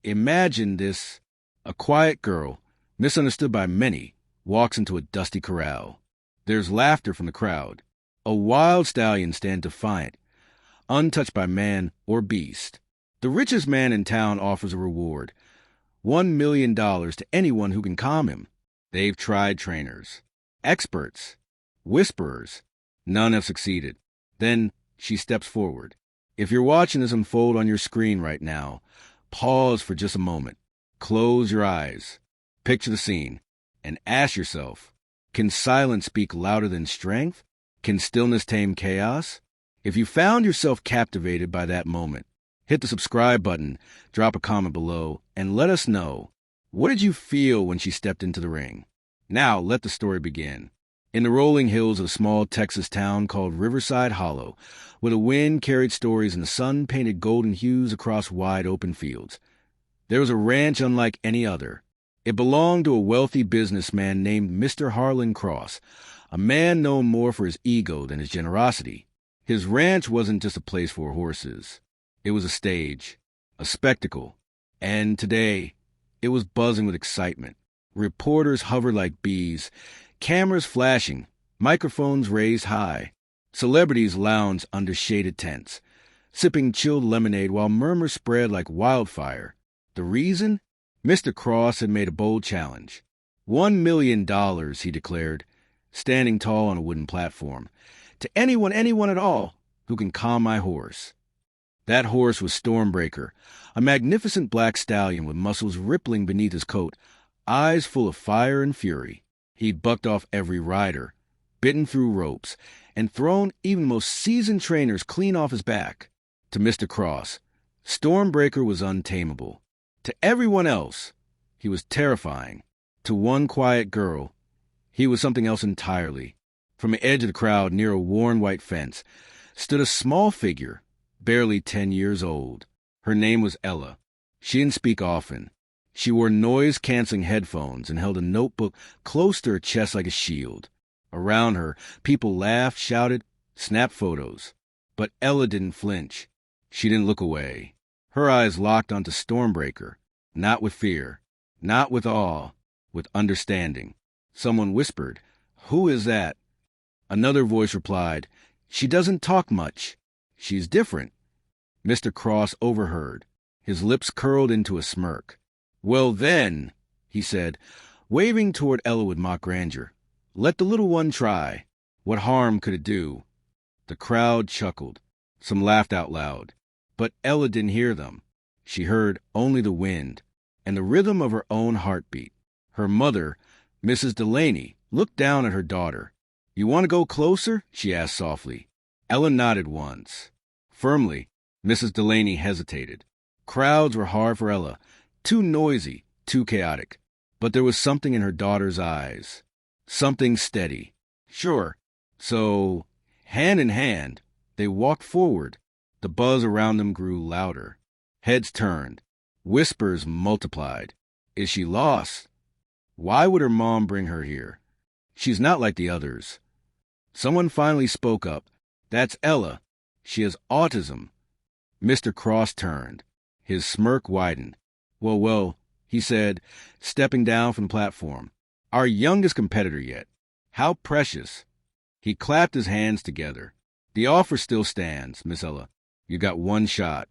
Imagine this. A quiet girl, misunderstood by many, walks into a dusty corral. There's laughter from the crowd. A wild stallion stands defiant, untouched by man or beast. The richest man in town offers a reward, $1 million to anyone who can calm him. They've tried trainers, experts, whisperers. None have succeeded. Then she steps forward. If you're watching this unfold on your screen right now, pause for just a moment. Close your eyes. Picture the scene and ask yourself, can silence speak louder than strength? Can stillness tame chaos? If you found yourself captivated by that moment, hit the subscribe button, drop a comment below, and let us know, what did you feel when she stepped into the ring? Now let the story begin. In the rolling hills of a small Texas town called Riverside Hollow, where the wind carried stories and the sun painted golden hues across wide open fields, there was a ranch unlike any other. It belonged to a wealthy businessman named Mr. Harlan Cross, a man known more for his ego than his generosity. His ranch wasn't just a place for horses. It was a stage, a spectacle, and today it was buzzing with excitement. Reporters hovered like bees, cameras flashing, microphones raised high. Celebrities lounged under shaded tents, sipping chilled lemonade while murmurs spread like wildfire. The reason? Mr. Cross had made a bold challenge. $1 million, he declared, standing tall on a wooden platform. To anyone at all, who can calm my horse. That horse was Stormbreaker, a magnificent black stallion with muscles rippling beneath his coat, eyes full of fire and fury. He'd bucked off every rider, bitten through ropes, and thrown even the most seasoned trainers clean off his back. To Mr. Cross, Stormbreaker was untamable. To everyone else, he was terrifying. To one quiet girl, he was something else entirely. From the edge of the crowd near a worn white fence stood a small figure, barely 10 years old. Her name was Ella. She didn't speak often. She wore noise-canceling headphones and held a notebook close to her chest like a shield. Around her, people laughed, shouted, snapped photos. But Ella didn't flinch. She didn't look away. Her eyes locked onto Stormbreaker, not with fear, not with awe, with understanding. Someone whispered, "Who is that?" Another voice replied, "She doesn't talk much. She's different." Mr. Cross overheard. His lips curled into a smirk. "Well then," he said, waving toward Ella with mock grandeur, "let the little one try. What harm could it do?" The crowd chuckled. Some laughed out loud. But Ella didn't hear them. She heard only the wind and the rhythm of her own heartbeat. Her mother, Mrs. Delaney, looked down at her daughter. "You want to go closer?" she asked softly. Ella nodded once. Firmly, Mrs. Delaney hesitated. Crowds were hard for Ella, too noisy, too chaotic. But there was something in her daughter's eyes. Something steady. Sure. So, hand in hand, they walked forward. The buzz around them grew louder. Heads turned. Whispers multiplied. Is she lost? Why would her mom bring her here? She's not like the others. Someone finally spoke up. That's Ella. She has autism. Mr. Cross turned. His smirk widened. Well, he said, stepping down from the platform. Our youngest competitor yet. How precious. He clapped his hands together. The offer still stands, Miss Ella. You got one shot.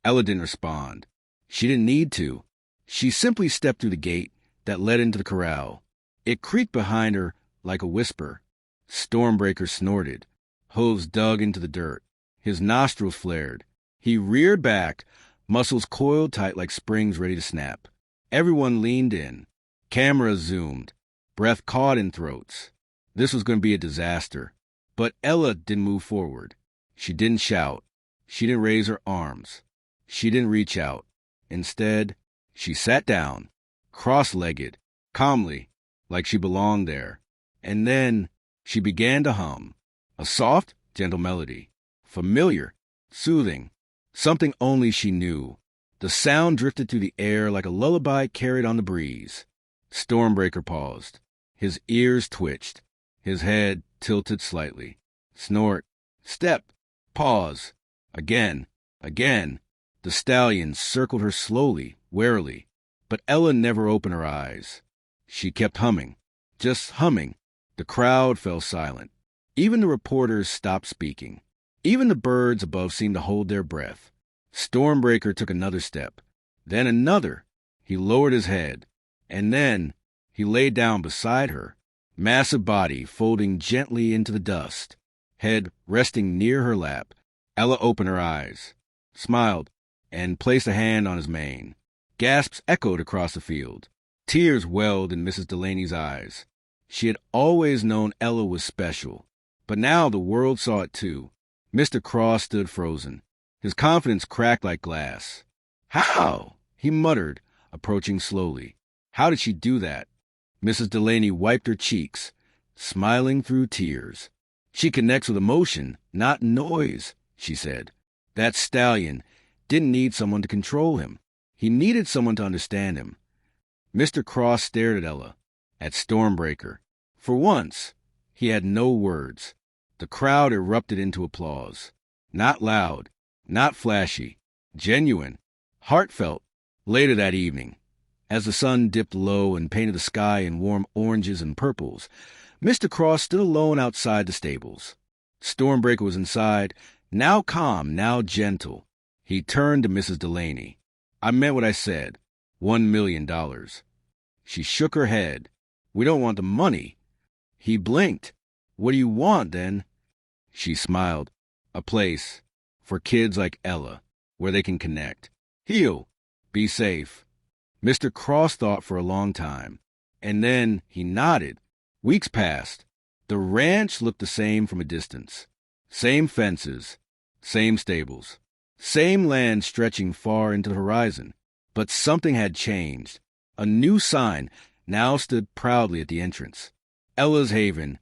Ella didn't respond. She didn't need to. She simply stepped through the gate that led into the corral. It creaked behind her like a whisper. Stormbreaker snorted. Hooves dug into the dirt. His nostrils flared. He reared back, muscles coiled tight like springs ready to snap. Everyone leaned in. Cameras zoomed. Breath caught in throats. This was going to be a disaster. But Ella didn't move forward. She didn't shout. She didn't raise her arms. She didn't reach out. Instead, she sat down, cross-legged, calmly, like she belonged there. And then she began to hum, a soft, gentle melody, familiar, soothing, something only she knew. The sound drifted through the air like a lullaby carried on the breeze. Stormbreaker paused. His ears twitched. His head tilted slightly. Snort. Step. Pause. Again. The stallion circled her slowly, warily, but Ella never opened her eyes. She kept humming, just humming. The crowd fell silent. Even the reporters stopped speaking. Even the birds above seemed to hold their breath. Stormbreaker took another step, then another. He lowered his head, and then he lay down beside her, massive body folding gently into the dust, head resting near her lap. Ella opened her eyes, smiled, and placed a hand on his mane. Gasps echoed across the field. Tears welled in Mrs. Delaney's eyes. She had always known Ella was special, but now the world saw it too. Mr. Cross stood frozen. His confidence cracked like glass. "How?" he muttered, approaching slowly. "How did she do that?" Mrs. Delaney wiped her cheeks, smiling through tears. "She connects with emotion, not noise," she said. "That stallion didn't need someone to control him. He needed someone to understand him." Mr. Cross stared at Ella, at Stormbreaker. For once, he had no words. The crowd erupted into applause. Not loud, not flashy, genuine, heartfelt. Later that evening, as the sun dipped low and painted the sky in warm oranges and purples, Mr. Cross stood alone outside the stables. Stormbreaker was inside, now calm, now gentle. He turned to Mrs. Delaney. "I meant what I said. $1 million. She shook her head. "We don't want the money." He blinked. "What do you want, then?" She smiled. "A place for kids like Ella, where they can connect. Heal. Be safe." Mr. Cross thought for a long time, and then he nodded. Weeks passed. The ranch looked the same from a distance. Same fences, same stables, same land stretching far into the horizon. But something had changed. A new sign now stood proudly at the entrance. Ella's Haven,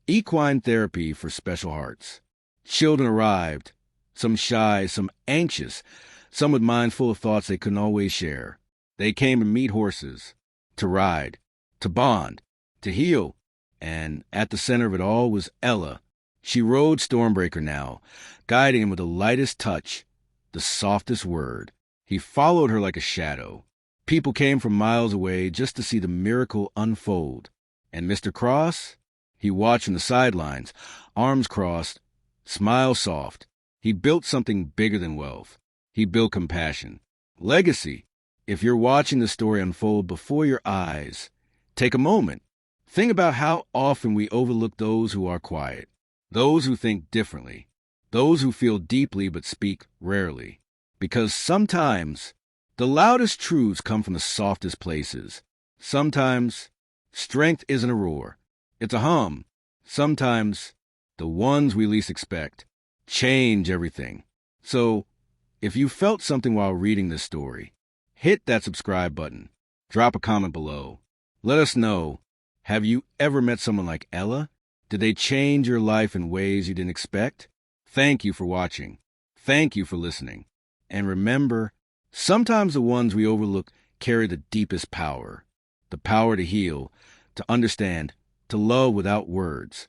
equine therapy for special hearts. Children arrived, some shy, some anxious, some with minds full of thoughts they couldn't always share. They came to meet horses, to ride, to bond, to heal. And at the center of it all was Ella. She rode Stormbreaker now, guiding him with the lightest touch, the softest word. He followed her like a shadow. People came from miles away just to see the miracle unfold. And Mr. Cross? He watched from the sidelines, arms crossed, smile soft. He built something bigger than wealth. He built compassion. Legacy. If you're watching the story unfold before your eyes, take a moment. Think about how often we overlook those who are quiet, those who think differently, those who feel deeply but speak rarely. Because sometimes the loudest truths come from the softest places. Sometimes strength isn't a roar, it's a hum. Sometimes the ones we least expect change everything. So, if you felt something while reading this story, hit that subscribe button. Drop a comment below. Let us know, have you ever met someone like Ella? Did they change your life in ways you didn't expect? Thank you for watching. Thank you for listening. And remember, sometimes the ones we overlook carry the deepest power. The power to heal, to understand, to love without words.